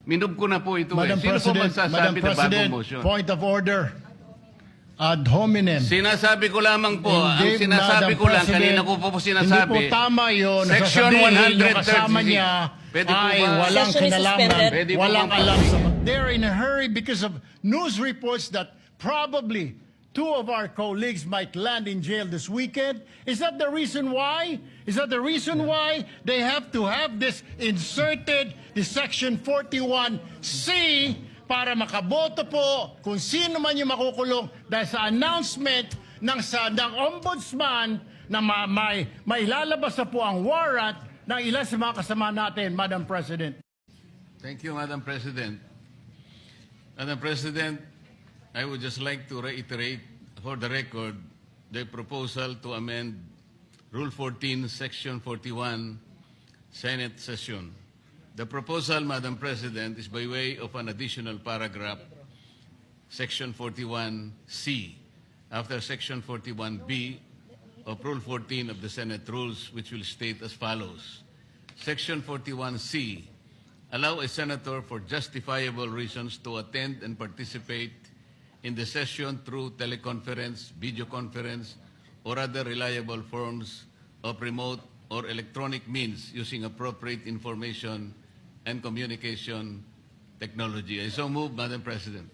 Minub ko na po ito. Madam Sino po President, magsasabi Madam na bagong President, motion? point of order. Ad hominem. Sinasabi ko lamang po, ang Hindi, sinasabi Madam ko lang, President, kanina ko po sinasabi. Hindi po tama yun. Section Nasasabihin yung 130. kasama niya Pwede po ay ba? walang Session is kinalaman, suspended. Pwede po walang bang alam sa... patigil? They're in a hurry because of news reports that probably two of our colleagues might land in jail this weekend. Is that the reason why? Is that the reason why they have to have this inserted, the Section 41C, para makaboto po kung sino man yung makukulong dahil sa announcement ng ombudsman na may lalabas na po ang warrant ng ilan sa mga kasama natin, Madam President. Thank you, Madam President. Madam President, I would just like to reiterate for the record the proposal to amend Rule 14, Section 41, Senate session. The proposal, Madam President, is by way of an additional paragraph, Section 41C, after Section 41B of Rule 14 of the Senate Rules, which will state as follows. Section 41C, allow a senator for justifiable reasons to attend and participate in the session through teleconference, video conference, or other reliable forms of remote or electronic means using appropriate information and communication technology. I so move, Madam President.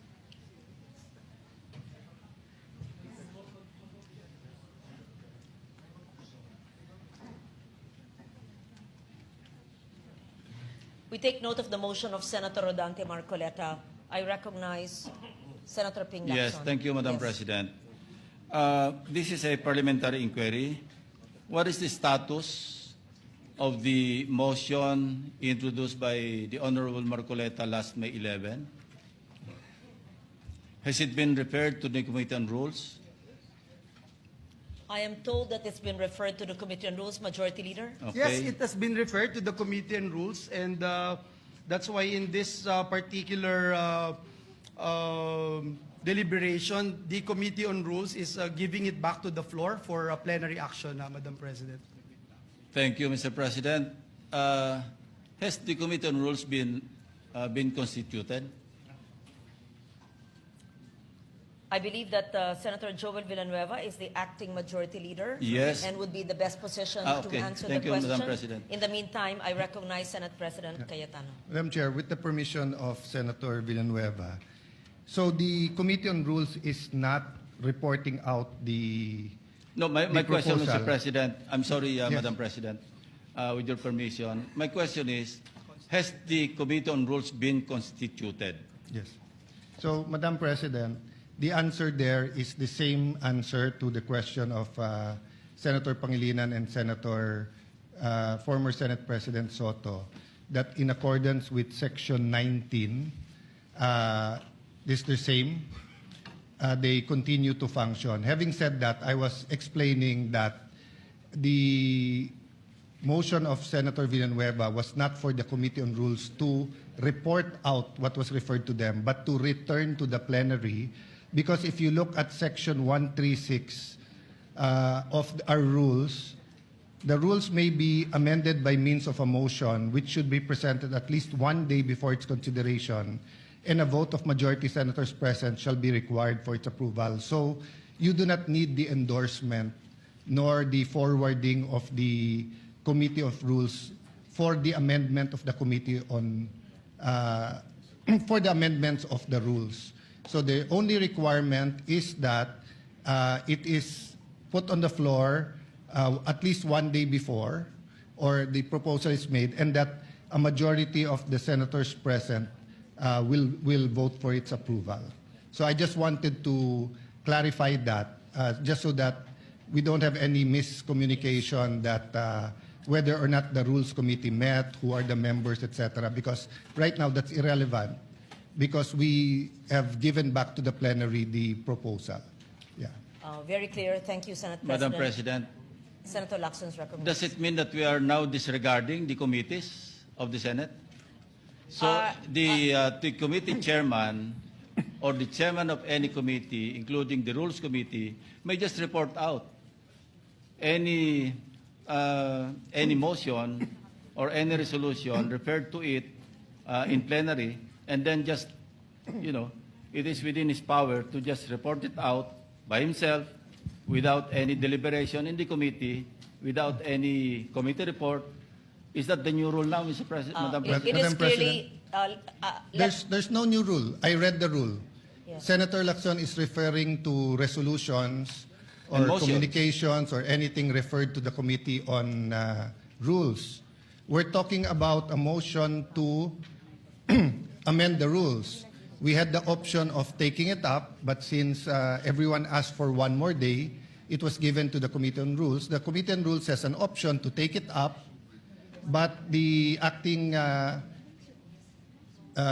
We take note of the motion of Senator Rodante Marcoleta. I recognize Senator Ping Lacson. Yes, thank you, Madam Yes. President. This is a parliamentary inquiry. What is the status of the motion introduced by the Honorable Marcoleta last May 11? Has it been referred to the Committee on Rules? I am told that it's been referred to the Committee on Rules, Majority Leader. Okay. Yes, it has been referred to the Committee on Rules, and that's why in this particular deliberation, the Committee on Rules is giving it back to the floor for plenary action, Madam President. Thank you, Mr. President. Has the Committee on Rules been constituted? I believe that Senator Joel Villanueva is the acting Majority Leader. Yes. And would be the best position Okay. to answer Thank the you, question. Madam President. In the meantime, I recognize Senate President Cayetano. Madam Chair, with the permission of Senator Villanueva, so the Committee on Rules is not reporting out the... No, my The question, Mr. proposal. President, I'm sorry, Yes. Madam President, with your permission. My question is, has the Committee on Rules been constituted? Yes. So, Madam President, the answer there is the same answer to the question of Senator Pangilinan and former Senate President Soto, that in accordance with Section 19, is the same. They continue to function. Having said that, I was explaining that the motion of Senator Villanueva was not for the Committee on Rules to report out what was referred to them, but to return to the plenary. Because if you look at Section 136 of our rules, the rules may be amended by means of a motion, which should be presented at least one day before its consideration, and a vote of majority senators present shall be required for its approval. So you do not need the endorsement nor the forwarding of the Committee of Rules for the amendment of the Committee on for the amendments of the rules. So the only requirement is that it is put on the floor at least one day before, or the proposal is made, and that a majority of the senators present will vote for its approval. So I just wanted to clarify that, just so that we don't have any miscommunication that whether or not the Rules Committee met, who are the members, etc. Because right now that's irrelevant, because we have given back to the plenary the proposal. Yeah. Very clear. Thank you, Senate Madam President. President, Senator Lacson's recommendation. does it mean that we are now disregarding the committees of the Senate? So the committee chairman or the chairman of any committee, including the Rules Committee, may just report out any motion or any resolution referred to it in plenary, and then just, you know, it is within his power to just report it out by himself without any deliberation in the committee, without any committee report. Is that the new rule now, Mr. President, Madam It President? is Madam clearly... There's no new rule. I read the rule. Yeah. Senator Lacson is referring to resolutions or And motions. communications or anything referred to the Committee on Rules. We're talking about a motion to amend the rules. We had the option of taking it up, but since everyone asked for one more day, it was given to the Committee on Rules. The Committee on Rules has an option to take it up, but the acting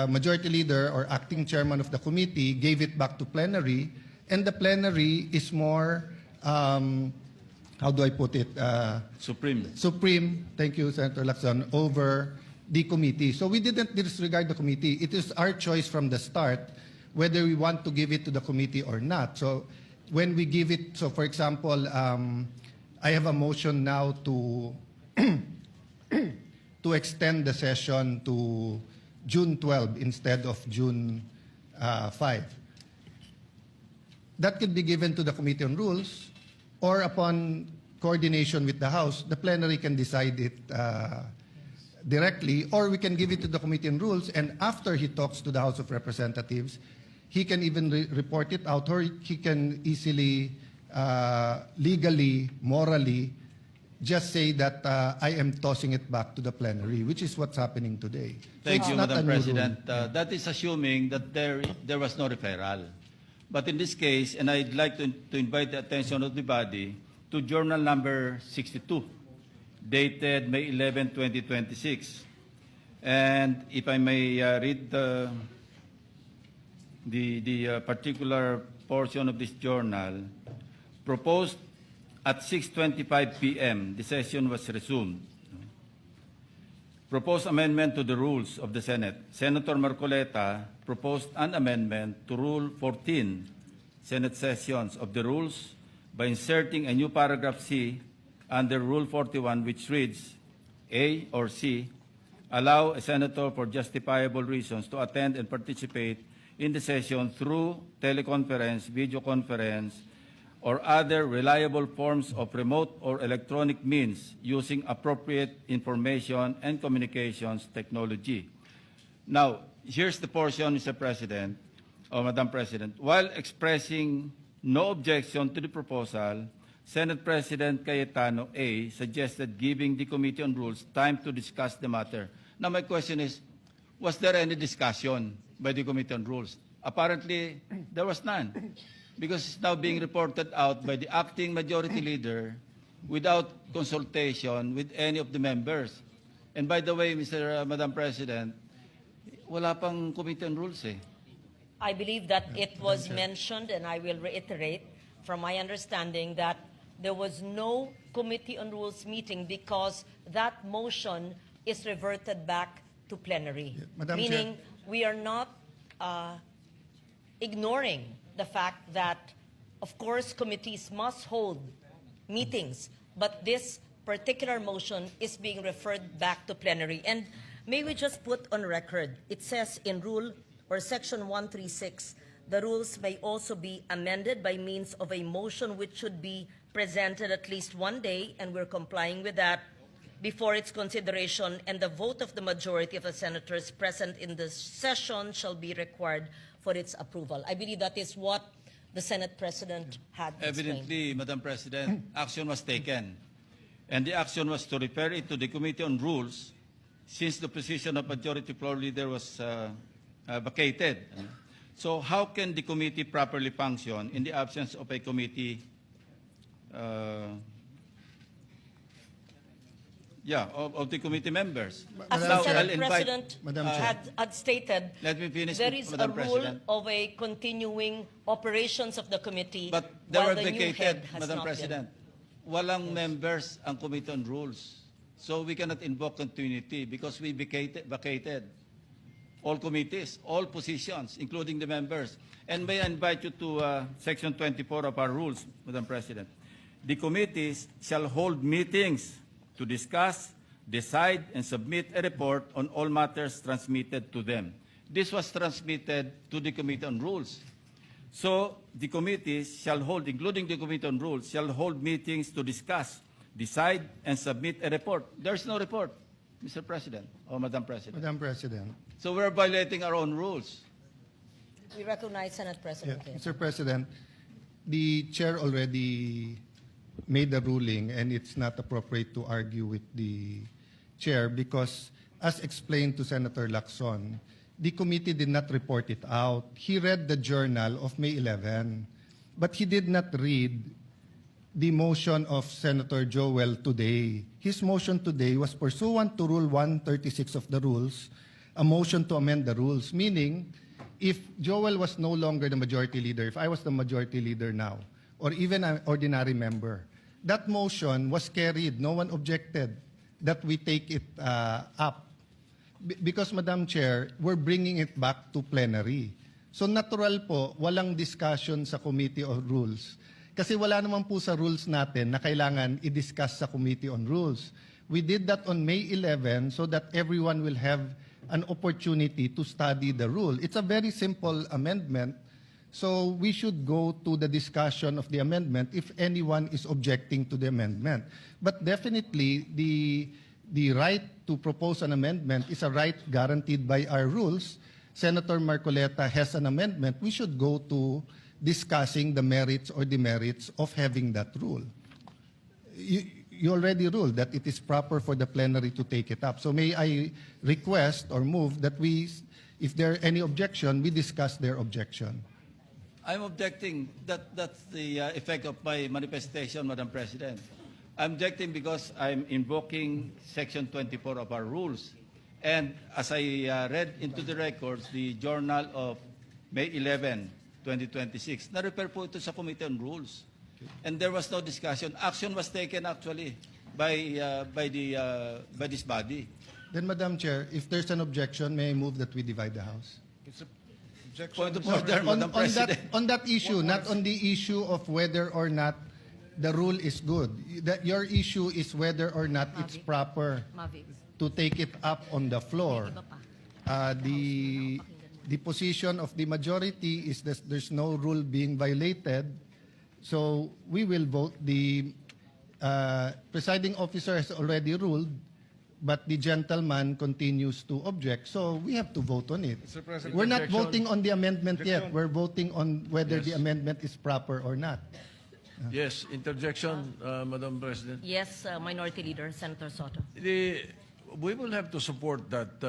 majority leader or acting chairman of the committee gave it back to plenary, and the plenary is more, how do I put it? Supreme. Supreme, thank you, Senator Lacson, over the committee. So we didn't disregard the committee. It is our choice from the start whether we want to give it to the committee or not. So when we give it, so for example, I have a motion now to to extend the session to June 12 instead of June 5. That could be given to the Committee on Rules, or upon coordination with the House, the plenary can decide it directly, or we can give it to the Committee on Rules, and after he talks to the House of Representatives, he can even report it out, or he can easily, legally, morally, just say that I am tossing it back to the plenary, which is what's happening today. So Thank it's you, not a Madam new rule. President. That is assuming that there was no referral. But in this case, and I'd like to invite the attention of the body to journal number 62, dated May 11, 2026. And if I may read the particular portion of this journal, proposed at 6:25 p.m., the session was resumed. Proposed amendment to the rules of the Senate. Senator Marcoleta proposed an amendment to Rule 14, Senate sessions of the rules, by inserting a new paragraph C under Rule 41, which reads, A or C, allow a senator for justifiable reasons to attend and participate in the session through teleconference, video conference, or other reliable forms of remote or electronic means using appropriate information and communications technology. Now, here's the portion, Mr. President, or Madam President. While expressing no objection to the proposal, Senate President Cayetano A. suggested giving the Committee on Rules time to discuss the matter. Now, my question is, was there any discussion by the Committee on Rules? Apparently, there was none, because it's now being reported out by the acting majority leader without consultation with any of the members. And by the way, Madam President, wala pang Committee on Rules eh. I believe that it was mentioned, and I will reiterate, from my understanding, that there was no Committee on Rules meeting because that motion is reverted back to plenary. Madam Meaning, we are not ignoring the fact that, of course, committees must hold meetings, but this particular motion is being referred back to plenary. And may we just put on record, it says in Rule or Section 136, the rules may also be amended by means of a motion which should be presented at least one day, and we're complying with that, before its consideration, and the vote of the majority of the senators present in the session shall be required for its approval. I believe that is what the Senate President had explained. Evidently, Madam President, action was taken. And the action was to refer it to the Committee on Rules, since the position of Majority Floor Leader was vacated. So how can the committee properly function in the absence of a committee, of the committee members? As Madam the Chair. Senate I'll invite- President Madam Chair. had stated, Let me finish, there is Madam a rule President. of a continuing operations of the committee, But they while were the new vacated, head has Madam not President. Walang members ang Committee on Rules. So we cannot invoke continuity because we vacated all committees, all positions, including the members. And may I invite you to Section 24 of our rules, Madam President. The committees shall hold meetings to discuss decide and submit a report on all matters transmitted to them. This was transmitted to the Committee on Rules. So the committees shall hold, including the Committee on Rules, shall hold meetings to discuss, decide, and submit a report. There's no report, Mr. President or Madam President. Madam President. So we're violating our own rules. We recognize Senate President Kim. Mr. President, the chair already made the ruling, and it's not appropriate to argue with the chair because, as explained to Senator Lacson, the committee did not report it out. He read the journal of May 11, but he did not read the motion of Senator Joel today. His motion today was pursuant to Rule 136 of the rules, a motion to amend the rules, meaning if Joel was no longer the majority leader, if I was the majority leader now, or even an ordinary member, that motion was carried. No one objected that we take it up. Because, Madam Chair, we're bringing it back to plenary. So natural po, walang discussion sa Committee on Rules. Kasi wala naman po sa rules natin na kailangan i-discuss sa Committee on Rules. We did that on May 11 so that everyone will have an opportunity to study the rule. It's a very simple amendment. So we should go to the discussion of the amendment if anyone is objecting to the amendment. But definitely, the right to propose an amendment is a right guaranteed by our rules. Senator Marcoleta has an amendment. We should go to discussing the merits or demerits of having that rule. You already ruled that it is proper for the plenary to take it up. So may I request or move that we, if there are any objection, we discuss their objection. I'm objecting. That's the effect of my manifestation, Madam President. I'm objecting because I'm invoking Section 24 of our rules. And as I read into the records, the journal of May 11, 2026, na-refer po ito sa Committee on Rules. And there was no discussion. Action was taken actually by this body. Then, Madam Chair, if there's an objection, may I move that we divide the House? Point of order, Madam President. On that issue, not on the issue of whether or not the rule is good. That your issue is whether or not it's proper to take it up on the floor. The position of the majority is that there's no rule being violated. So we will vote. The presiding officer has already ruled, but the gentleman continues to object. So we have to vote on it. Mr. President, We're not objection. voting on the amendment yet. Objection. We're voting on whether the Yes. amendment is proper or not. Yes, interjection, Madam President. Yes, Minority Leader Senator Soto. We will have to support that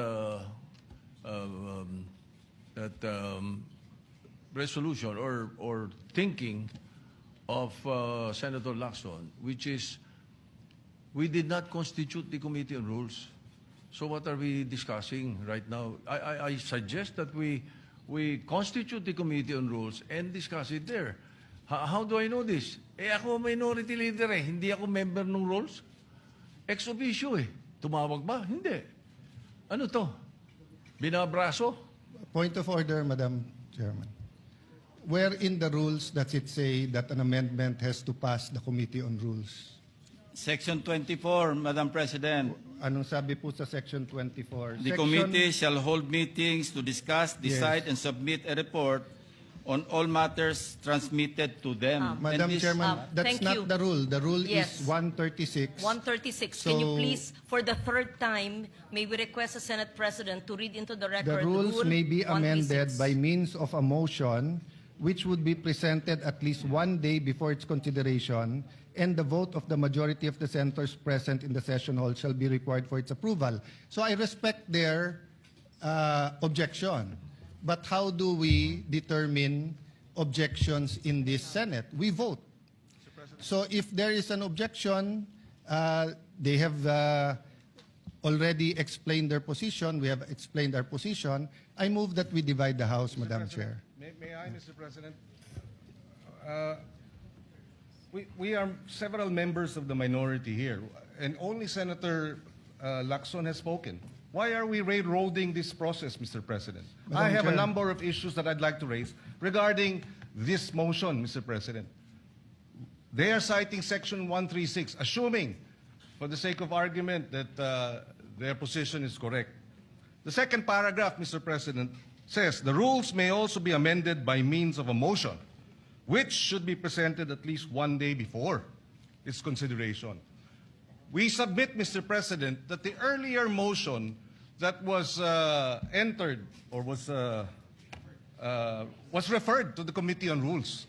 resolution or thinking of Senator Lacson, which is we did not constitute the Committee on Rules. So what are we discussing right now? I suggest that we constitute the Committee on Rules and discuss it there. How do I know this? Ako minority leader hindi ako member ng rules. Ex officio Tumawag ba? Hindi. Ano to? Binabraso? Point of order, Madam Chairman. Where in the rules does it say that an amendment has to pass the Committee on Rules? Section 24, Madam President. Anong sabi po sa Section 24? The committee shall hold meetings to discuss, decide, and submit a report on all matters transmitted to them. Madam And this- Chairman, that's thank not you. the rule. The rule Yes. is 136. 136. Can you So- please, for the third time, may we request the Senate President to read into the record The rules Rule may be amended 136. by means of a motion which would be presented at least one day before its consideration, and the vote of the majority of the senators present in the session hall shall be required for its approval. So I respect their objection. But how do we determine objections in this Senate? We vote. So if there is an objection, they have already explained their position. We have explained our position. I move that we divide the House, Madam Chair. May I, Mr. President? We are several members of the minority here, and only Senator Lacson has spoken. Why are we railroading this process, Mr. President? I have a Chair. number of issues that I'd like to raise regarding this motion, Mr. President. They are citing Section 136, assuming for the sake of argument, that their position is correct. The second paragraph, Mr. President, says the rules may also be amended by means of a motion, which should be presented at least one day before its consideration. We submit, Mr. President, that the earlier motion that was entered or was referred to the Committee on Rules.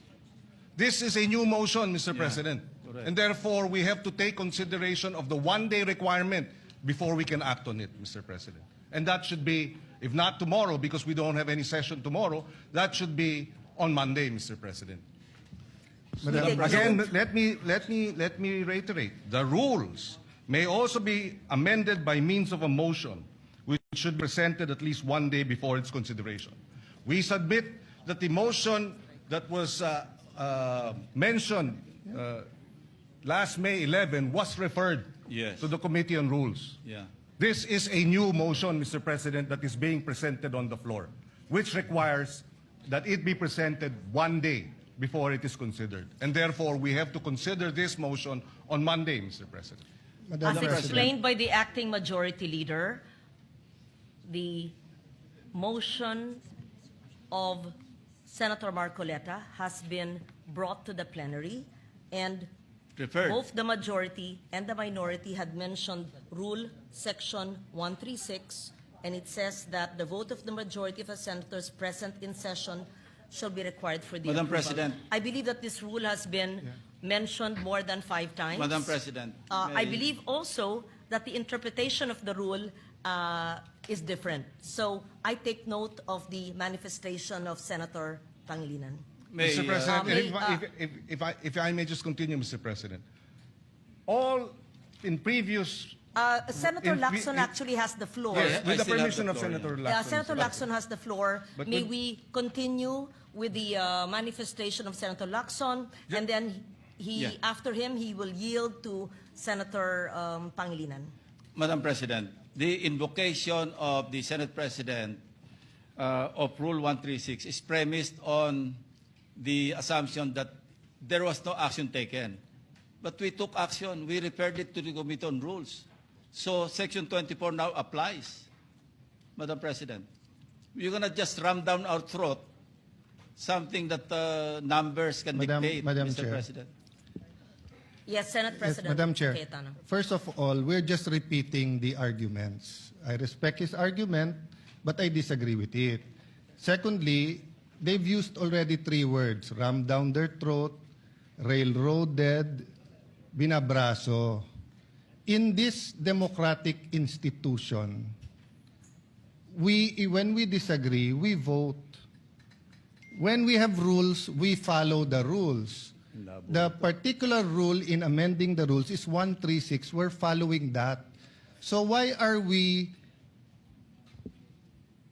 This is a new motion, Mr. President. correct. And therefore, we have to take consideration of the one-day requirement before we can act on it, Mr. President. And that should be, if not tomorrow, because we don't have any session tomorrow, that should be on Monday, Mr. President. Madam Again, let me reiterate. The rules may also be amended by means of a motion, which should be presented at least one day before its consideration. We submit that the motion that was mentioned last May 11 was referred Yes. to the Committee on Rules. Yeah. This is a new motion, Mr. President, that is being presented on the floor, which requires that it be presented one day before it is considered. And therefore, we have to consider this motion on Monday, Mr. President. Madam As President. explained by the acting majority leader, the motion of Senator Marcoleta has been brought to the plenary, and Preferred. both the majority and the minority had mentioned Rule Section 136, and it says that the vote of the majority of the senators present in session shall be required for the Madam approval. President. I believe that this rule has been mentioned more than 5 times. Madam President, I may- believe also that the interpretation of the rule is different. So I take note of the manifestation of Senator Pangilinan. may, Mr. President, may- if I may just continue, Mr. President. All in previous... Senator In- Lacson in- actually has the floor. Yes, I with the still have permission the of floor, Senator Yeah, Lacson. Senator Mr. Lacson has the floor. But May would- we continue with the manifestation of Senator Lacson, and then Yeah. after him, he will yield to Senator Pangilinan. Madam President, the invocation of the Senate President of Rule 136 is premised on the assumption that there was no action taken. But we took action. We referred it to the Committee on Rules. So Section 24 now applies, Madam President. You're going to just ram down our throat something that numbers can dictate, Madam Mr. Chair. President. Yes, Senate Yes, President Madam Chair. Cayetano. First of all, we're just repeating the arguments. I respect his argument, but I disagree with it. Secondly, they've used already 3 words: ram down their throat, railroaded, binabraso. In this democratic institution, when we disagree, we vote. When we have rules, we follow the rules. The particular rule in amending the rules is 136. We're following that. So why are we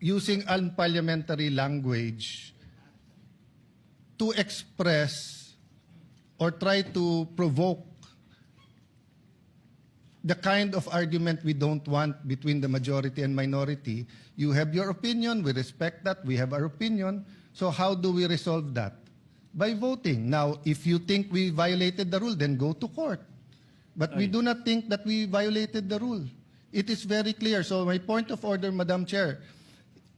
using unparliamentary language to express or try to provoke the kind of argument we don't want between the majority and minority? You have your opinion, we respect that, we have our opinion. So how do we resolve that? By voting. Now, if you think we violated the rule, then go to court. But we do not think that we violated the rule. It is very clear. So my point of order, Madam Chair,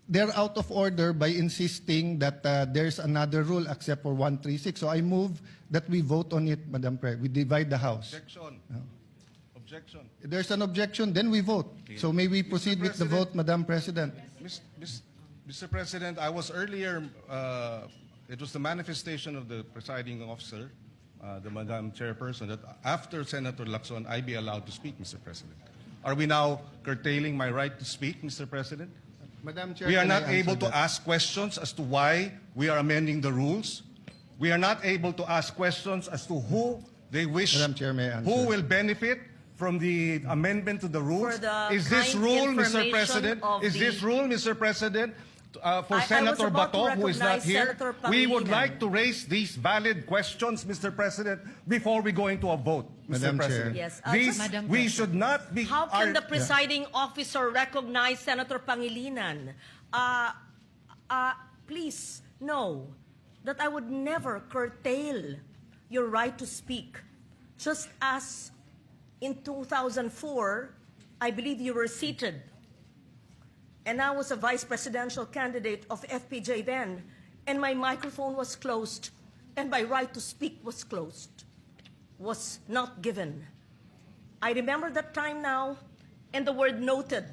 they're out of order by insisting that there's another rule except for 136. So I move that we vote on it, Madam Chair. We divide the House. Objection. Objection. If there's an objection, then we vote. So may we proceed with the vote, Madam President? Mr. President, I was earlier, it was the manifestation of the presiding officer, the Madam Chairperson, that after Senator Lacson, I be allowed to speak, Mr. President. Are we now curtailing my right to speak, Mr. President? Madam Chair, We are can I not able answer to that? ask questions as to why we are amending the rules. We are not able to ask questions as to who they wish, Madam Chair, may I answer? who will benefit from the amendment to the rules. For the Is this kind rule, Mr. information President? of Is the- this rule, Mr. President, for I was Senator about to Bato, who is not recognize here? Senator We would Pangilinan. like to raise these valid questions, Mr. President, before we go into a vote, Mr. Madam Chair. President. Yes, These, just- we should not be... How can the ar- presiding officer recognize Senator Pangilinan? Please know that I would never curtail your right to speak, just as in 2004, I believe you were seated, and I was a vice presidential candidate of FPJ then, and my microphone was closed, and my right to speak was closed, was not given. I remember that time now, and the word noted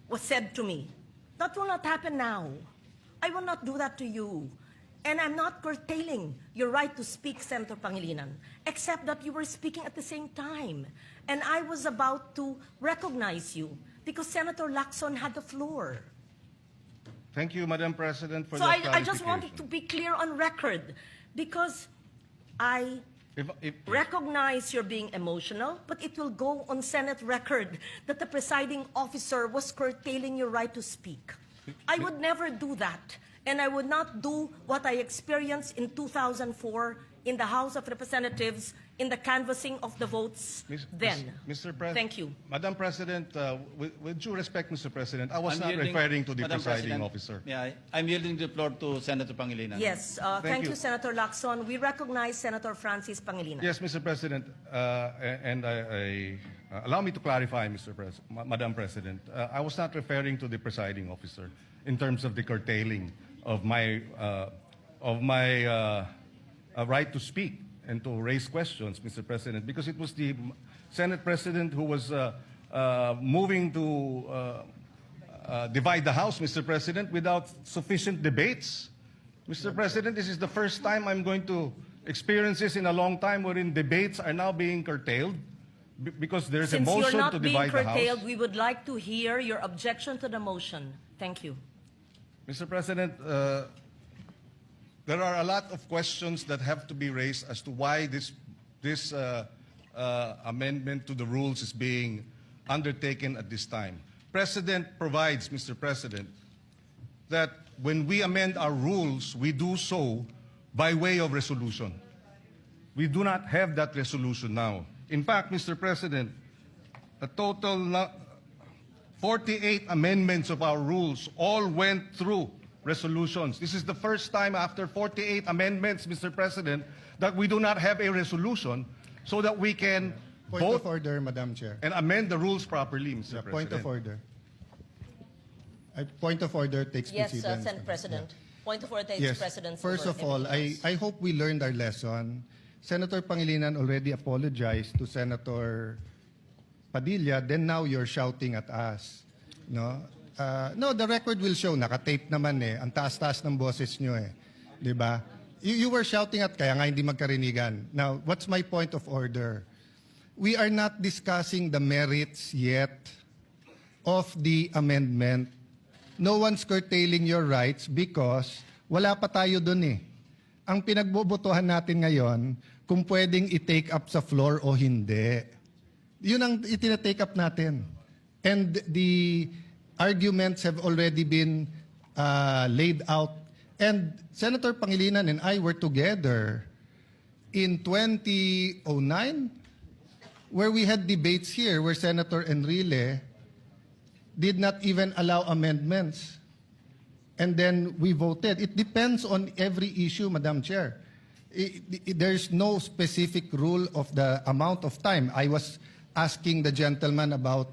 was said to me. That will not happen now. I will not do that to you. And I'm not curtailing your right to speak, Senator Pangilinan, except that you were speaking at the same time. And I was about to recognize you because Senator Lacson had the floor. Thank you, Madam President, for So that I just wanted clarification. to be clear on record because I If- recognize you're being emotional, but it will go on Senate record that the presiding officer was curtailing your right to speak. I would never do that. And I would not do what I experienced in 2004 in the House of Representatives in the canvassing of the votes then. Mr. President. Thank you. Madam President, with due respect, Mr. President, I was I'm not yielding- referring to the Madam presiding President, officer. I'm yielding the floor to Senator Pangilinan. Yes, Thank thank you, you. Senator Lacson. We recognize Senator Francis Pangilinan. Yes, Mr. President, and allow me to clarify, Madam President. I was not referring to the presiding officer in terms of the curtailing of my right to speak and to raise questions, Mr. President, because it was the Senate President who was moving to divide the House, Mr. President, without sufficient debates. Mr. President, this is the first time I'm going to experience this in a long time wherein debates are now being curtailed because there's a Since you're motion not to being divide the curtailed, House. we would like to hear your objection to the motion. Thank you. Mr. President, there are a lot of questions that have to be raised as to why this amendment to the rules is being undertaken at this time. Precedent provides, Mr. President, that when we amend our rules, we do so by way of resolution. We do not have that resolution now. In fact, Mr. President, a total 48 amendments of our rules all went through resolutions. This is the first time after 48 amendments, Mr. President, that we do not have a resolution so that we can Point vote of order, Madam Chair. and amend the rules properly, Mr. President. Point of order. Point of order takes Yes, precedence. Senate President. Point of order takes Yes. precedence. First over of all, everything else. I hope we learned our lesson. Senator Pangilinan already apologized to Senator Padilla, then now you're shouting at us. No? No, the record will show. Nakatape naman eh. Ang taas-taas ng boses nyo eh. Di ba? You were shouting at kaya nga hindi magkarinigan. Now, what's my point of order? We are not discussing the merits yet of the amendment. No one's curtailing your rights because wala pa tayo dun eh. Ang pinagbobotohan natin ngayon, kung pwedeng i-take up sa floor o hindi. Yun ang itinatake up natin. And the arguments have already been laid out. And Senator Pangilinan and I were together in 2009 where we had debates here where Senator Enrile did not even allow amendments. And then we voted. It depends on every issue, Madam Chair. There's no specific rule of the amount of time. I was asking the gentleman about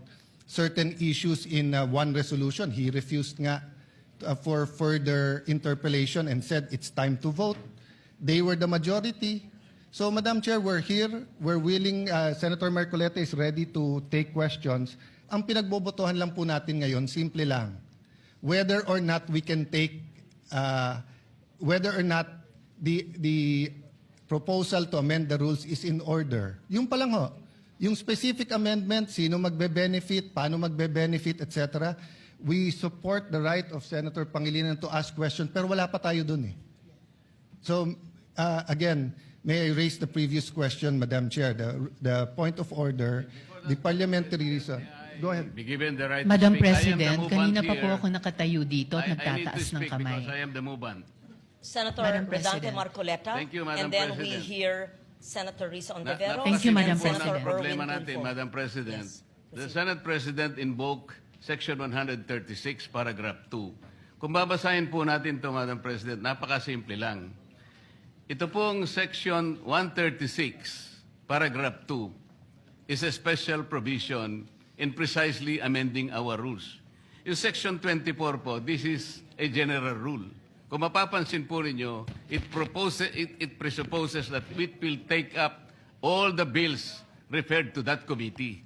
certain issues in one resolution. He refused nga for further interpellation and said it's time to vote. They were the majority. So, Madam Chair, we're here. We're willing. Senator Marcoleta is ready to take questions. Ang pinagbobotohan lang po natin ngayon, simple lang. Whether or not we can take, whether or not the proposal to amend the rules is in order. Yung pa lang ho. Yung specific amendment, sino magbe-benefit, paano magbe-benefit, etc. We support the right of Senator Pangilinan to ask questions, pero wala pa tayo dun eh. So, again, may I raise the previous question, Madam Chair, the point of order, the parliamentary reason. Go ahead. Be given the right Madam to speak. I am the President, movant kanina pa po here. ako nakatayo dito at I need to nagtataas ng speak kamay. because I am the movant. Senator Madam Redante President. Marcoleta. Thank you, Madam And then we President. hear Senator Risa Ontiveros. Thank you, Madam and Senator President. Problema Erwin natin, Tulfo. Madam President. Yes, The Senate President invoked Section 136, Paragraph 2. Kung babasahin po natin ito, Madam President, napakasimple lang. Ito pong Section 136, Paragraph 2, is a special provision in precisely amending our rules. Yung Section 24 po, this is a general rule. Kung mapapansin po ninyo, it presupposes that it will take up all the bills referred to that committee.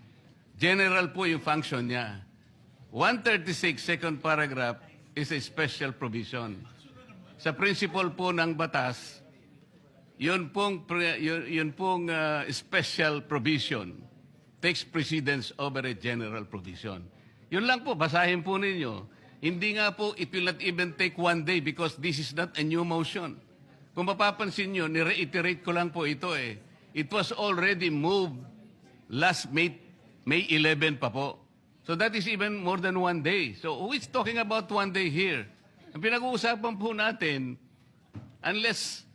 General po yung function niya. 136, second paragraph, is a special provision. Sa principle po ng batas, yun pong special provision takes precedence over a general provision. Yun lang po, basahin po ninyo. Hindi nga po, it will not even take one day because this is not a new motion. Kung mapapansin nyo, ni-reiterate ko lang po ito eh. It was already moved last May 11 pa po. So that is even more than one day. So who is talking about one day here? Ang pinag-uusapan po natin, unless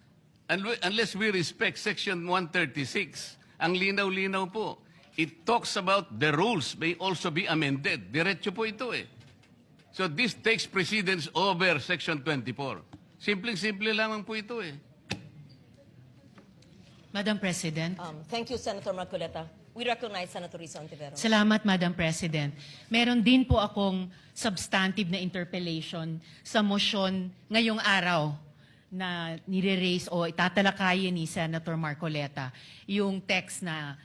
we respect Section 136, ang linaw-linaw po, it talks about the rules may also be amended. Diretso po ito eh. So this takes precedence over Section 24. Simpleng-simple lamang po ito eh. Madam President. Thank you, Senator Marcoleta. We recognize Senator Risa Ontiveros. Salamat, Madam President. Meron din po akong substantive na interpellation sa motion ngayong araw na nire-raise o itatalakayin ni Senator Marcoleta, yung text na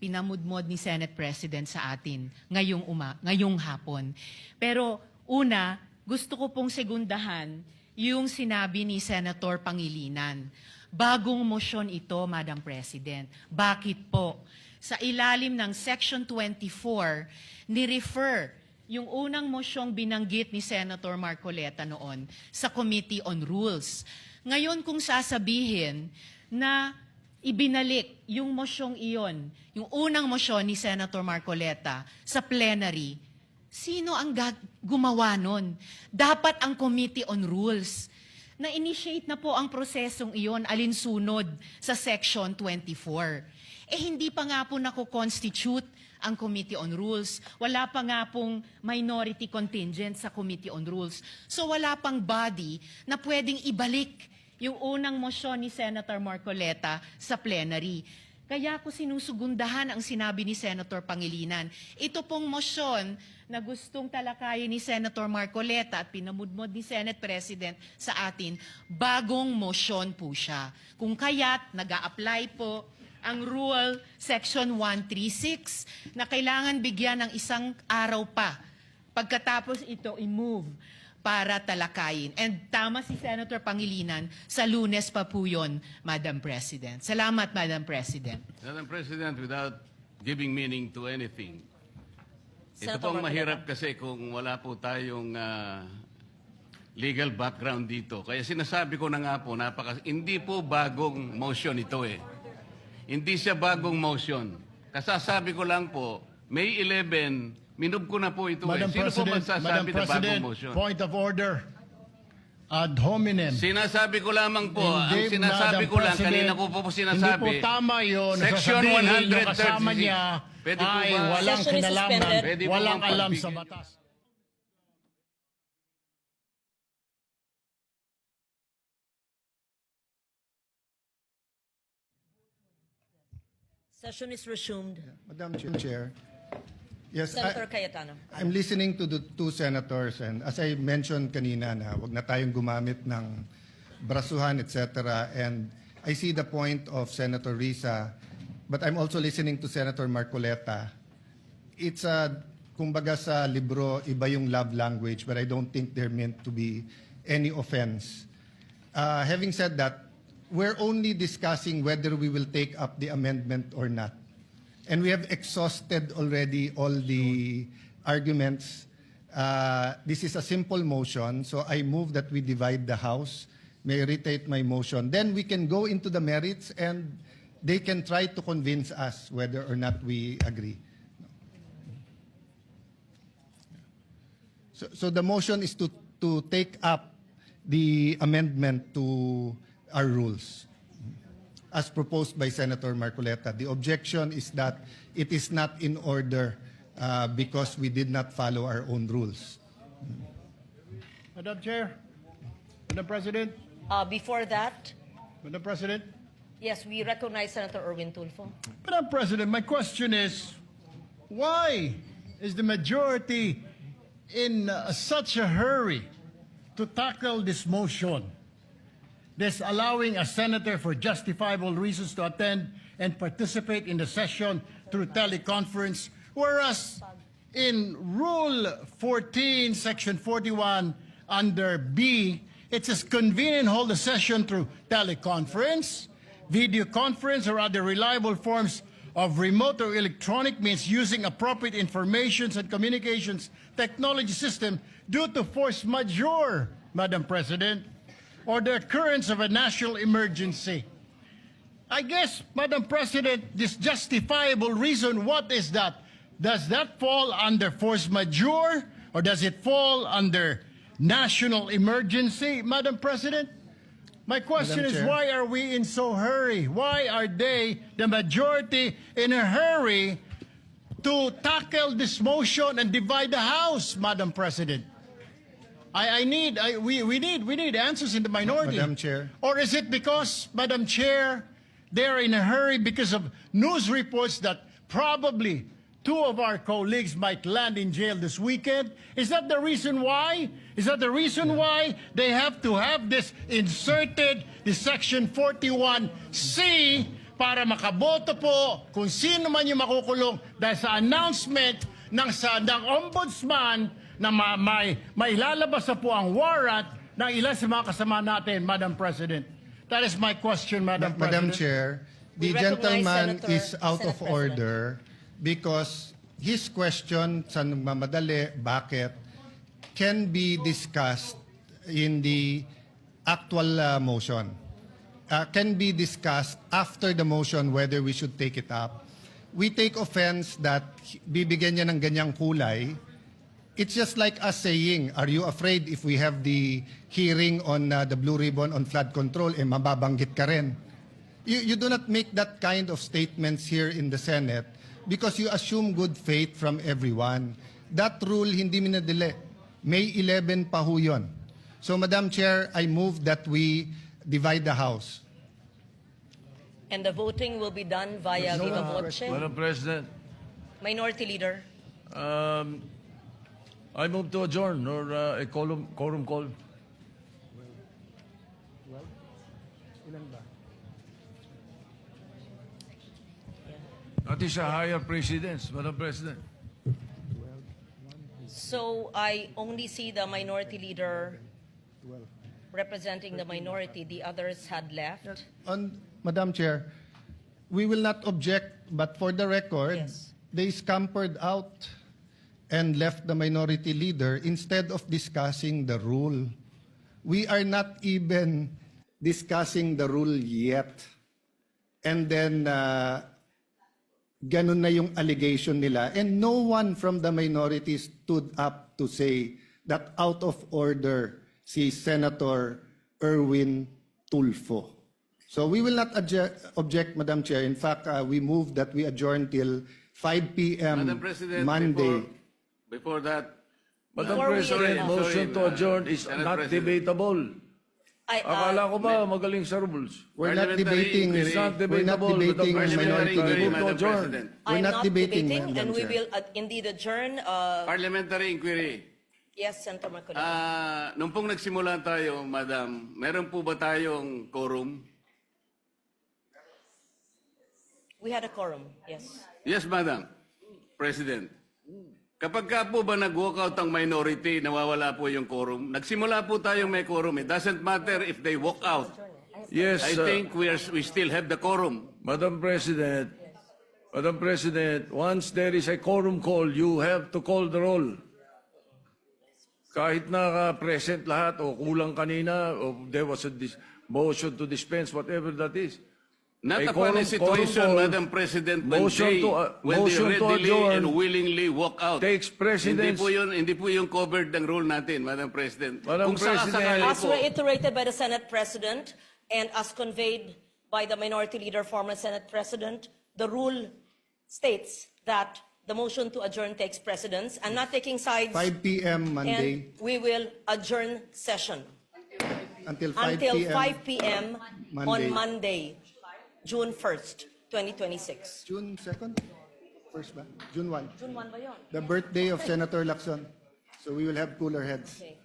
pinamudmod ni Senate President sa atin ngayong hapon. Pero una, gusto ko pong segundahan yung sinabi ni Senator Pangilinan. Bagong motion ito, Madam President. Bakit po? Sa ilalim ng Section 24, ni-refer yung unang mosyong binanggit ni Senator Marcoleta noon sa Committee on Rules. Ngayon kung sasabihin na ibinalik yung mosyong iyon, yung unang mosyon ni Senator Marcoleta sa plenary, sino ang gumawa nun? Dapat ang Committee on Rules. Na-initiate na po ang prosesong iyon alinsunod sa Section 24. Hindi pa nga po nako-constitute ang Committee on Rules. Wala pa nga pong minority contingent sa Committee on Rules. So wala pang body na pwedeng ibalik yung unang mosyon ni Senator Marcoleta sa plenary. Kaya ko sinusugundahan ang sinabi ni Senator Pangilinan. Ito pong mosyon na gustong talakayin ni Senator Marcoleta at pinamudmod ni Senate President sa atin, bagong mosyon po siya. Kung kaya't nag-a-apply po ang Rule Section 136 na kailangan bigyan ng isang araw pa pagkatapos ito i-move para talakayin. And tama si Senator Pangilinan, sa Lunes pa po yun, Madam President. Salamat, Madam President. Madam President, without giving meaning to anything, ito Senator pong Marcoleta. mahirap kasi kung wala po tayong legal background dito. Kaya sinasabi ko na nga po, hindi po bagong motion ito eh. Hindi siya bagong motion. Kasasabi ko lang po, May 11, minub ko na po ito Madam eh. Sino po President, magsasabi Madam na President, bagong motion? point of order. Ad hominem. Sinasabi ko lamang po, ang Hindi, sinasabi Madam ko lang, President, kanina ko po sinasabi. Hindi po tama yun. Section Sasabihin yung 136. kasama niya Pwede po ay ba? walang Session is kinalaman, suspended. Pwede po walang bang alam sa pagbigyan? batas. Session is resumed. Madam Chair. Yes, Senator Cayetano. I'm listening to the two senators and as I mentioned kanina na wag na tayong gumamit ng brasuhan, etc. And I see the point of Senator Risa, but I'm also listening to Senator Marcoleta. It's kumbaga sa libro, iba yung love language, but I don't think they're meant to be any offense. Having said that, we're only discussing whether we will take up the amendment or not. And we have exhausted already all the arguments. This is a simple motion, so I move that we divide the House. May I reiterate my motion. Then we can go into the merits and they can try to convince us whether or not we agree. So the motion is to take up the amendment to our rules as proposed by Senator Marcoleta. The objection is that it is not in order because we did not follow our own rules. Madam Chair, Madam President, Before that, Madam President, Yes, we recognize Senator Erwin Tulfo. Madam President, my question is, why is the majority in such a hurry to tackle this motion? This allowing a senator for justifiable reasons to attend and participate in the session through teleconference, whereas in Rule 14, Section 41, under B, it says convene and hold a session through teleconference, video conference, or other reliable forms of remote or electronic means using appropriate information and communications technology system due to force majeure, Madam President, or the occurrence of a national emergency. I guess, Madam President, this justifiable reason, what is that? Does that fall under force majeure or does it fall under national emergency, Madam President? My question Madam is, Chair. why are we in so hurry? Why are they, the majority, in a hurry to tackle this motion and divide the House, Madam President? We need answers in the minority. Madam Chair. Or is it because, Madam Chair, they're in a hurry because of news reports that probably two of our colleagues might land in jail this weekend? Is that the reason why? Is that the reason why they have to have this inserted, the Section 41C, para makaboto po kung sino man yung makukulong dahil sa announcement ng ombudsman na may lalabas na po ang warrant ng ilan sa mga kasama natin, Madam President. That is my question, Madam Madam President. Chair, We the recognize gentleman Senator- is out Senate of President. order because his question sa nagmamadali, bakit, can be discussed in the actual motion. Can be discussed after the motion whether we should take it up. We take offense that bibigyan niya ng ganyang kulay. It's just like us saying, are you afraid if we have the hearing on the Blue Ribbon on flood control, mababanggit ka rin? You do not make that kind of statements here in the Senate because you assume good faith from everyone. That rule hindi minadali. May 11 pa ho yun. So, Madam Chair, I move that we divide the House. And the voting will be done via viva voce. Madam President, Minority Leader. I move to adjourn or a quorum call. That is a higher precedence, Madam President. So I only see the Minority Leader representing the minority. The others had left. Madam Chair, we will not object, but for the record, Yes. they scampered out and left the minority leader instead of discussing the rule. We are not even discussing the rule yet. And then, ganun na yung allegation nila. And no one from the minority stood up to say that out of order si Senator Erwin Tulfo. So we will not object, Madam Chair. In fact, we move that we adjourn till 5 p.m. Madam President, Monday. before that, Madam Before we President, adjourn. motion to adjourn is Senate not President. debatable. Akala ko ba may- magaling sa rules? We're not Parliamentary debating. inquiry. It's not We're not debatable, debating Madam minority Parliamentary inquiry, leader. Move to Madam adjourn. President. We're I'm not not debating, debating, Madam and we Chair. will indeed adjourn. Parliamentary inquiry. Yes, Senator Marcoleta. Nung pong nagsimula tayo, Madam, meron po ba tayong quorum? We had a quorum, yes. Yes, Madam President. Kapag ka po ba nag-walkout ang minority, nawawala po yung quorum. Nagsimula po tayong may quorum. It doesn't matter if they walk out. Yes, I think we still have the quorum. Madam President, once there is a quorum call, you have to call the roll. Kahit naka-present lahat o kulang kanina o there was a motion to dispense, whatever that is. Not A upon a quorum situation, call, Madam President, when motion they, to, when they motion to readily adjourn and willingly walk out. takes precedence. Hindi po yung covered ng rule natin, Madam President. Madam Kung sakasakali President. As po, reiterated by the Senate President and as conveyed by the Minority Leader, former Senate President, the rule states that the motion to adjourn takes precedence. I'm not taking sides. 5 p.m. Monday And we will adjourn session until 5 until p.m. 5 p.m. on Monday. Monday. June 1st, 2026. June 2nd? First ba? June 1. June 1 ba yun? The birthday of Senator Lacson. So we will have cooler heads. Okay.